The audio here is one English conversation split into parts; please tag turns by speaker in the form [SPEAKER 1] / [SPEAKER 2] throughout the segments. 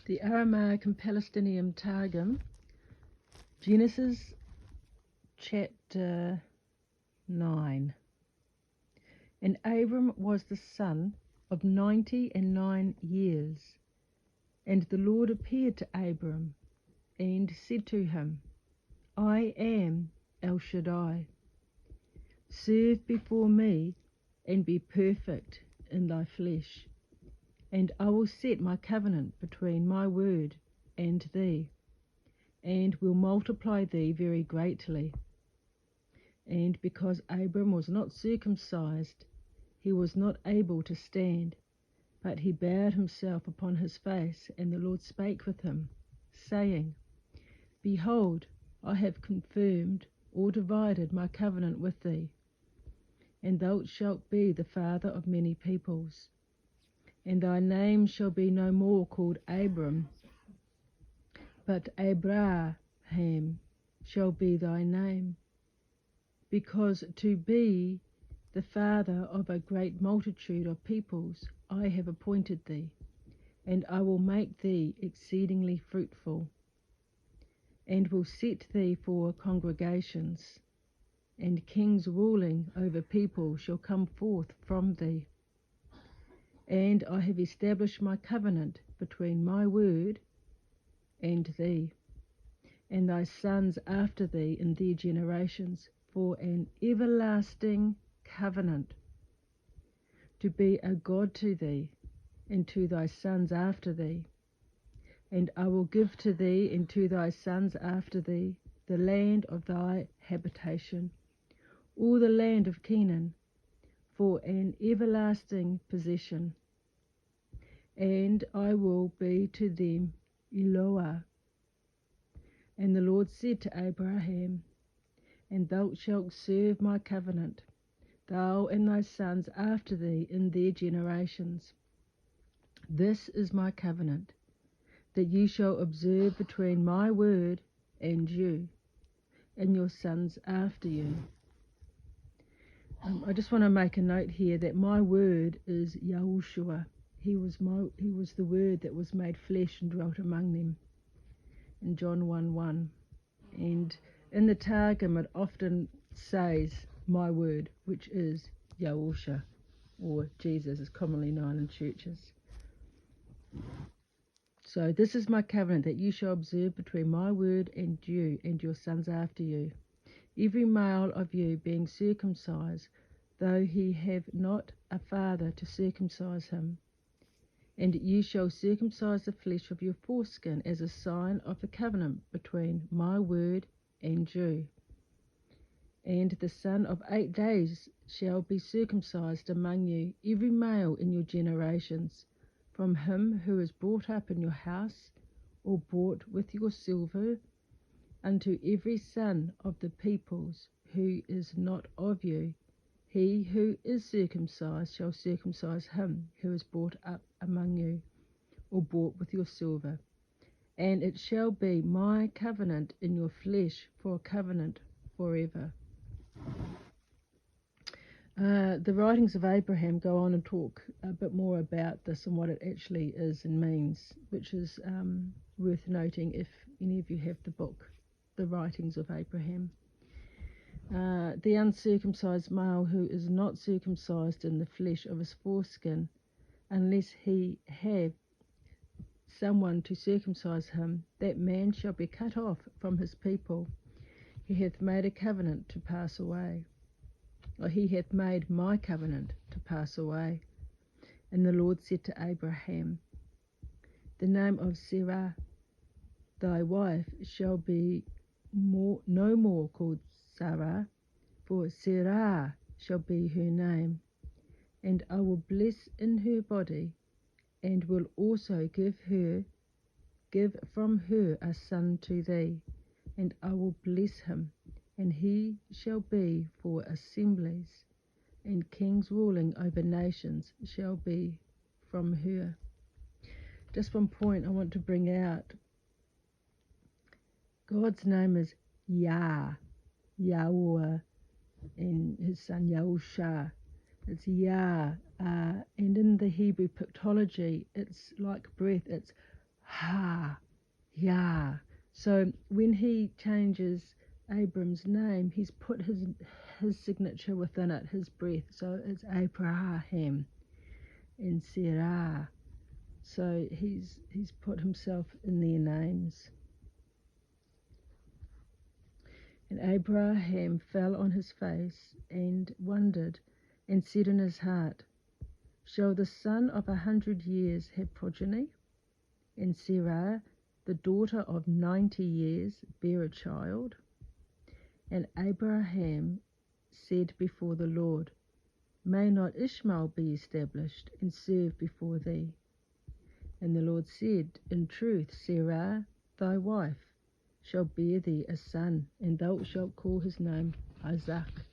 [SPEAKER 1] The Aramaic and Palestinian Targum, Genesis chapter 9. And Abram was the son of 99 years, and the Lord appeared to Abram and said to him, I am El Shaddai. Serve before me and be perfect in thy flesh, and I will set my covenant between my word and thee, and will multiply thee very greatly. And because Abram was not circumcised, he was not able to stand, but he bowed himself upon his face, and the Lord spake with him, saying, Behold, I have confirmed or divided my covenant with thee, and thou shalt be the father of many peoples. And thy name shall be no more called Abram, but Abraham shall be thy name, because to be the father of a great multitude of peoples I have appointed thee, and I will make thee exceedingly fruitful, and will set thee for congregations, and kings ruling over people shall come forth from thee. And I have established my covenant between my word and thee, and thy sons after thee in their generations, for an everlasting covenant, to be a God to thee, and to thy sons after thee. And I will give to thee and to thy sons after thee the land of thy habitation, all the land of Canaan, for an everlasting possession. And I will be to them Eloah. And the Lord said to Abraham, And thou shalt serve my covenant, thou and thy sons after thee in their generations. This is my covenant, that ye shall observe between my word and you, and your sons after you. I just want to make a note here that my word is Yahushua. He was the word that was made flesh and dwelt among them, in John 1:1. And in the Targum it often says my word, which is Yahusha, or Jesus is commonly known in churches. So this is my covenant, that you shall observe between my word and you and your sons after you, every male of you being circumcised, though he have not a father to circumcise him. And ye shall circumcise the flesh of your foreskin as a sign of the covenant between my word and you. And the son of 8 days shall be circumcised among you, every male in your generations, from him who is brought up in your house, or bought with your silver, unto every son of the peoples who is not of you. He who is circumcised shall circumcise him who is brought up among you, or bought with your silver. And it shall be my covenant in your flesh for a covenant forever. The writings of Abraham go on and talk a bit more about this and what it actually is and means, which is worth noting if any of you have the book, The Writings of Abraham. The uncircumcised male who is not circumcised in the flesh of his foreskin, unless he have someone to circumcise him, that man shall be cut off from his people. He hath made a covenant to pass away. Or he hath made my covenant to pass away. And the Lord said to Abraham, The name of Sarah, thy wife, shall be no more called Sarah, for Sarah shall be her name. And I will bless in her body, and will also give from her a son to thee, and I will bless him, and he shall be for assemblies, and kings ruling over nations shall be from her. Just one point I want to bring out. God's name is Yahweh, and his son Yahusha. It's Yah, and in the Hebrew pictology, it's like breath. It's Ha, Yah. So when he changes Abram's name, he's put his signature within it, his breath. So it's Abraham and Sarah. So he's put himself in their names. And Abraham fell on his face and wondered, and said in his heart, shall the son of 100 years have progeny? And Sarah, the daughter of 90 years, bear a child? And Abraham said before the Lord, may not Ishmael be established and serve before thee? And the Lord said, in truth, Sarah, thy wife, shall bear thee a son, and thou shalt call his name Isaac.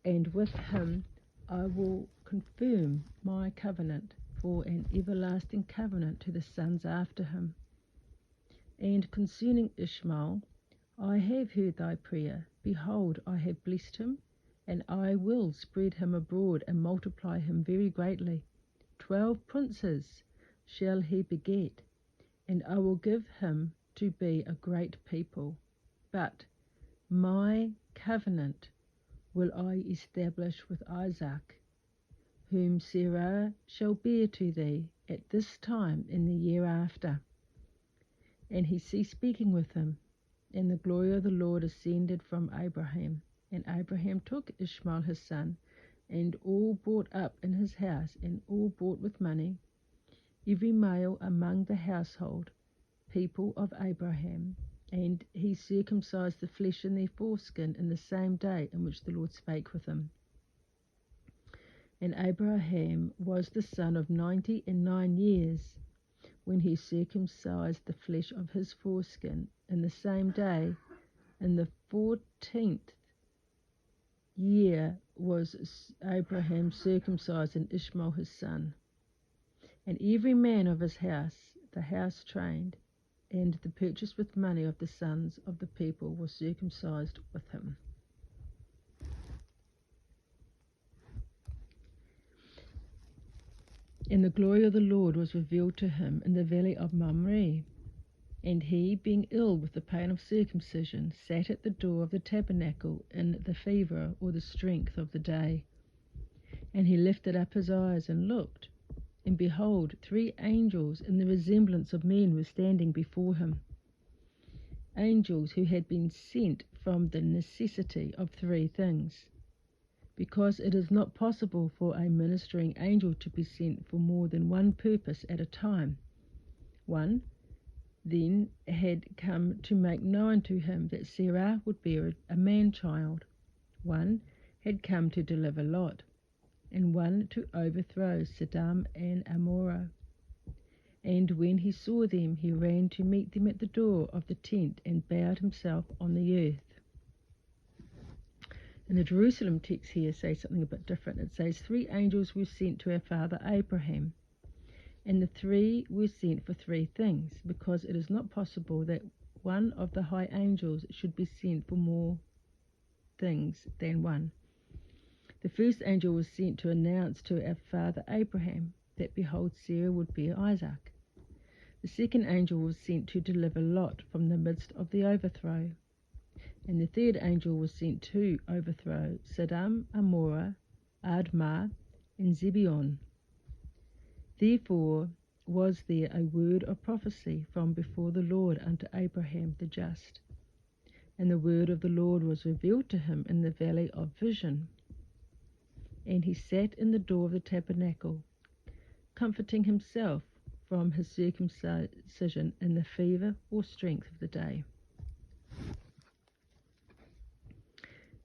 [SPEAKER 1] And with him I will confirm my covenant for an everlasting covenant to the sons after him. And concerning Ishmael, I have heard thy prayer. Behold, I have blessed him, and I will spread him abroad and multiply him very greatly. 12 princes shall he beget, and I will give him to be a great people. But my covenant will I establish with Isaac, whom Sarah shall bear to thee at this time in the year after. And he ceased speaking with him, and the glory of the Lord ascended from Abraham. And Abraham took Ishmael his son, and all brought up in his house, and all bought with money, every male among the household people of Abraham. And he circumcised the flesh in their foreskin in the same day in which the Lord spake with him. And Abraham was the son of 99 years when he circumcised the flesh of his foreskin in the same day. In the 14th year was Abraham circumcised, and Ishmael his son. And every man of his house, the house trained, and the purchase with money of the sons of the people was circumcised with him. And the glory of the Lord was revealed to him in the valley of Mamre. And he, being ill with the pain of circumcision, sat at the door of the tabernacle in the fever or the strength of the day. And he lifted up his eyes and looked, and behold, 3 angels in the resemblance of men were standing before him. Angels who had been sent from the necessity of 3 things, because it is not possible for a ministering angel to be sent for more than one purpose at a time. 1 then had come to make known to him that Sarah would bear a man-child. 1 had come to deliver Lot, and 1 to overthrow Sodom and Amorah. And when he saw them, he ran to meet them at the door of the tent and bowed himself on the earth. And the Jerusalem text here says something a bit different. It says 3 angels were sent to our father Abraham, and the 3 were sent for 3 things, because it is not possible that one of the high angels should be sent for more things than 1. The first angel was sent to announce to our father Abraham that, behold, Sarah would bear Isaac. The second angel was sent to deliver Lot from the midst of the overthrow. And the third angel was sent to overthrow Sodom, Amorah, Admah, and Zebulun. Therefore was there a word of prophecy from before the Lord unto Abraham the just. And the word of the Lord was revealed to him in the valley of vision. And he sat in the door of the tabernacle, comforting himself from his circumcision in the fever or strength of the day.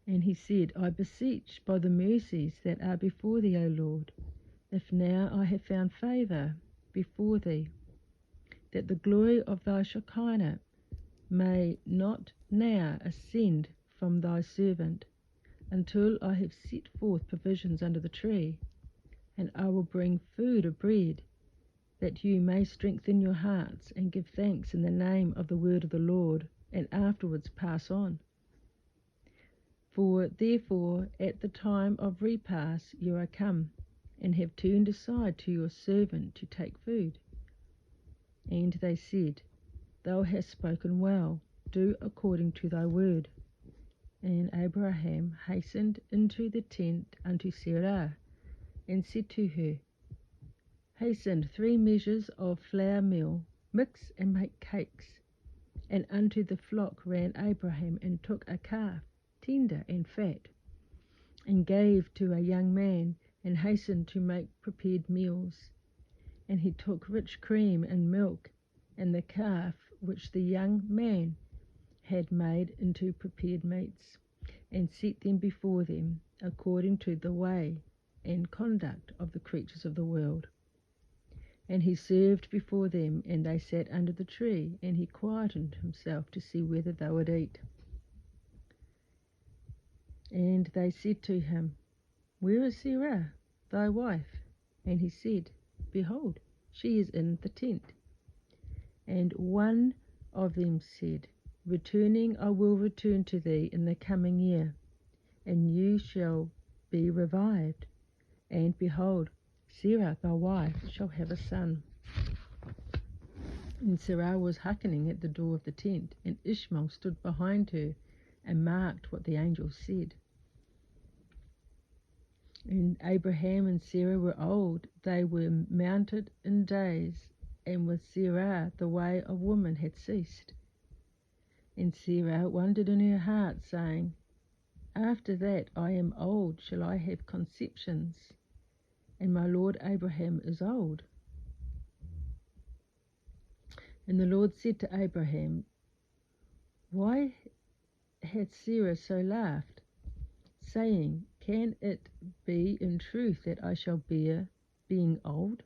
[SPEAKER 1] And he said, I beseech by the mercies that are before thee, O Lord, if now I have found favour before thee, that the glory of thy Shekinah may not now ascend from thy servant, until I have set forth provisions under the tree, and I will bring food of bread, that you may strengthen your hearts, and give thanks in the name of the word of the Lord, and afterwards pass on. For therefore at the time of repast you are come, and have turned aside to your servant to take food. And they said, Thou hast spoken well, do according to thy word. And Abraham hastened into the tent unto Sarah, and said to her, Hasten 3 measures of flour meal, mix and make cakes. And unto the flock ran Abraham, and took a calf, tender and fat, and gave to a young man, and hastened to make prepared meals. And he took rich cream and milk, and the calf which the young man had made into prepared meats, and set them before them, according to the way and conduct of the creatures of the world. And he served before them, and they sat under the tree, and he quietened himself to see whether they would eat. And they said to him, Where is Sarah, thy wife? And he said, Behold, she is in the tent. And one of them said, Returning I will return to thee in the coming year, and you shall be revived. And behold, Sarah thy wife shall have a son. And Sarah was hearkening at the door of the tent, and Ishmael stood behind her, and marked what the angel said. And Abraham and Sarah were old, they were mounted in days, and with Sarah the way of woman had ceased. And Sarah wondered in her heart, saying, After that I am old, shall I have conceptions? And my Lord Abraham is old. And the Lord said to Abraham, Why hath Sarah so laughed, saying, Can it be in truth that I shall bear, being old?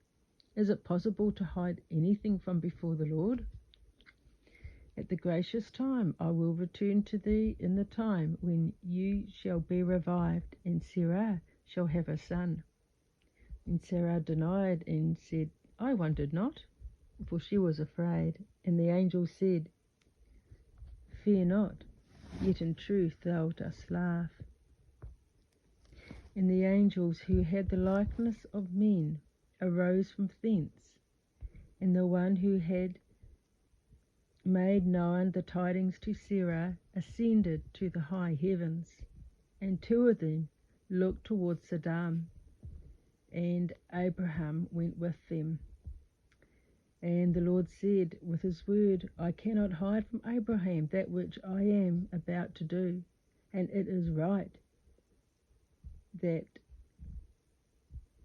[SPEAKER 1] Is it possible to hide anything from before the Lord? At the gracious time I will return to thee in the time when you shall be revived, and Sarah shall have a son. And Sarah denied and said, I wondered not, for she was afraid. And the angel said, Fear not, yet in truth thou dost laugh. And the angels who had the likeness of men arose from thence, and the one who had made known the tidings to Sarah ascended to the high heavens, and 2 of them looked towards Sodom, and Abraham went with them. And the Lord said with his word, I cannot hide from Abraham that which I am about to do, and it is right that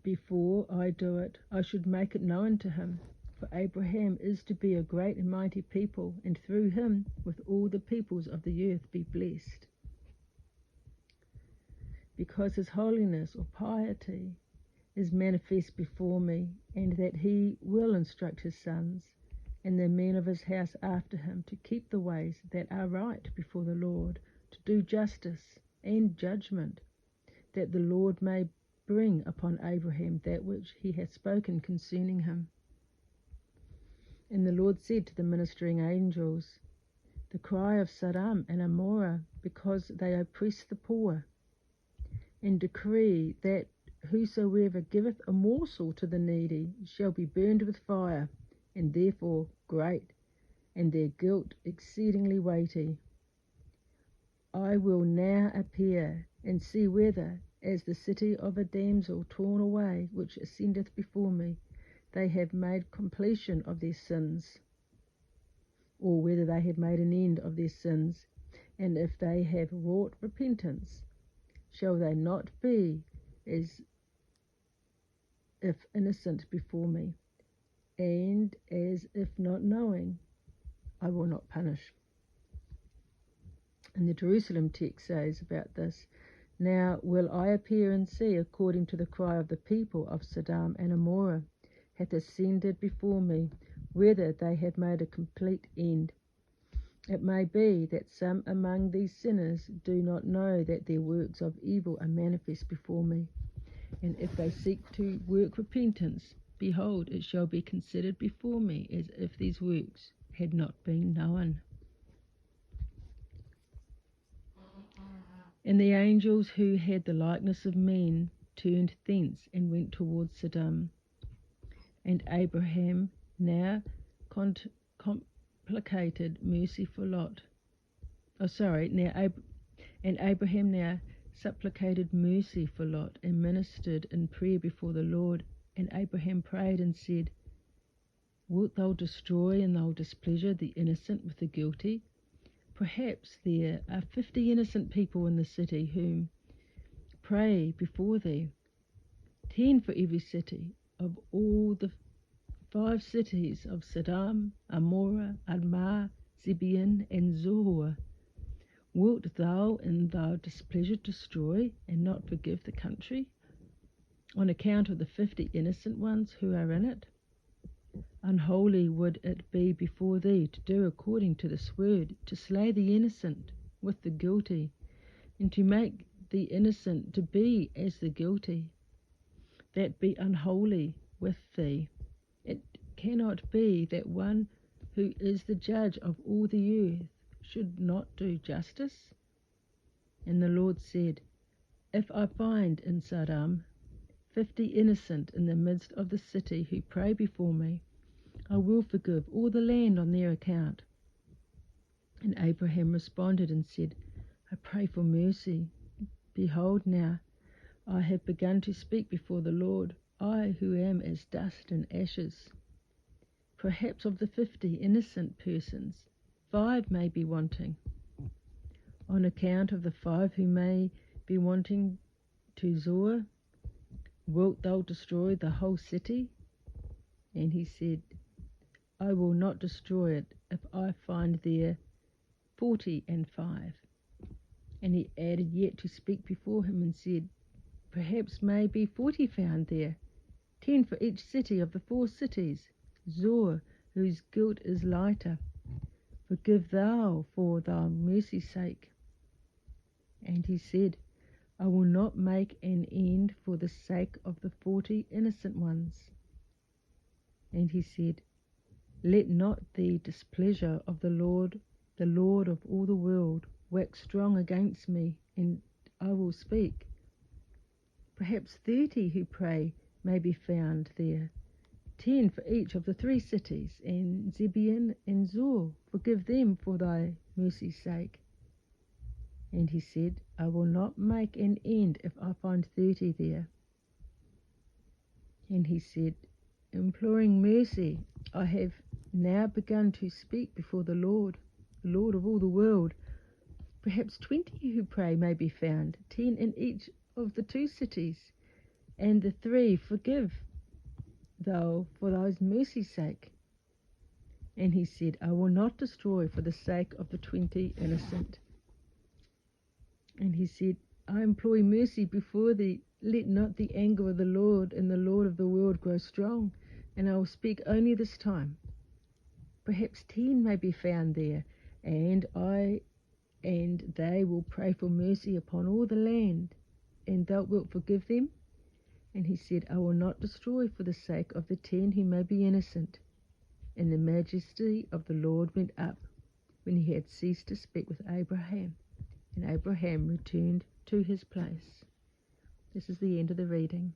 [SPEAKER 1] before I do it, I should make it known to him. For Abraham is to be a great and mighty people, and through him with all the peoples of the earth be blessed. Because his holiness or piety is manifest before me, and that he will instruct his sons and the men of his house after him to keep the ways that are right before the Lord, to do justice and judgment, that the Lord may bring upon Abraham that which he hath spoken concerning him. And the Lord said to the ministering angels, The cry of Sodom and Gomorrah, because they oppress the poor, and decree that whosoever giveth a morsel to the needy shall be burned with fire, and therefore great, and their guilt exceedingly weighty. I will now appear, and see whether, as the city of a damsel torn away, which ascendeth before me, they have made completion of their sins, or whether they have made an end of their sins, and if they have wrought repentance, shall they not be as if innocent before me, and as if not knowing, I will not punish. And the Jerusalem text says about this, Now will I appear and see, according to the cry of the people of Sodom and Gomorrah, hath ascended before me, whether they have made a complete end. It may be that some among these sinners do not know that their works of evil are manifest before me. And if they seek to work repentance, behold, it shall be considered before me as if these works had not been known. And the angels who had the likeness of men turned thence and went towards Sodom. And Abraham now complicated mercy for Lot. And Abraham now supplicated mercy for Lot and ministered in prayer before the Lord. And Abraham prayed and said, Wilt thou destroy in thy displeasure the innocent with the guilty? Perhaps there are 50 innocent people in the city whom pray before thee, 10 for every city. Of all the 5 cities of Sodom, Amorah, Admah, Zebulun, and Zoar, wilt thou in thy displeasure destroy and not forgive the country on account of the 50 innocent ones who are in it? Unholy would it be before thee to do according to this word, to slay the innocent with the guilty, and to make the innocent to be as the guilty. That be unholy with thee. It cannot be that one who is the judge of all the earth should not do justice. And the Lord said, If I find in Sodom 50 innocent in the midst of the city who pray before me, I will forgive all the land on their account. And Abraham responded and said, I pray for mercy. Behold now, I have begun to speak before the Lord, I who am as dust and ashes. Perhaps of the 50 innocent persons, 5 may be wanting. On account of the 5 who may be wanting to Zoar, wilt thou destroy the whole city? And he said, I will not destroy it if I find there 45. And he added yet to speak before him and said, Perhaps may be 40 found there, 10 for each city of the 4 cities, Zoar, whose guilt is lighter. Forgive thou for thy mercy's sake. And he said, I will not make an end for the sake of the 40 innocent ones. And he said, Let not the displeasure of the Lord of all the world, wax strong against me, and I will speak. Perhaps 30 who pray may be found there, 10 for each of the 3 cities, and Zebulun and Zoar. Forgive them for thy mercy's sake. And he said, I will not make an end if I find 30 there. And he said, imploring mercy, I have now begun to speak before the Lord of all the world. Perhaps 20 who pray may be found, 10 in each of the 2 cities, and the 3 forgive thou for thy mercy's sake. And he said, I will not destroy for the sake of the 20 innocent. And he said, I employ mercy before thee. Let not the anger of the Lord and the Lord of the world grow strong, and I will speak only this time. Perhaps 10 may be found there, and they will pray for mercy upon all the land, and thou wilt forgive them. And he said, I will not destroy for the sake of the 10 who may be innocent. And the majesty of the Lord went up when he had ceased to speak with Abraham. And Abraham returned to his place. This is the end of the reading.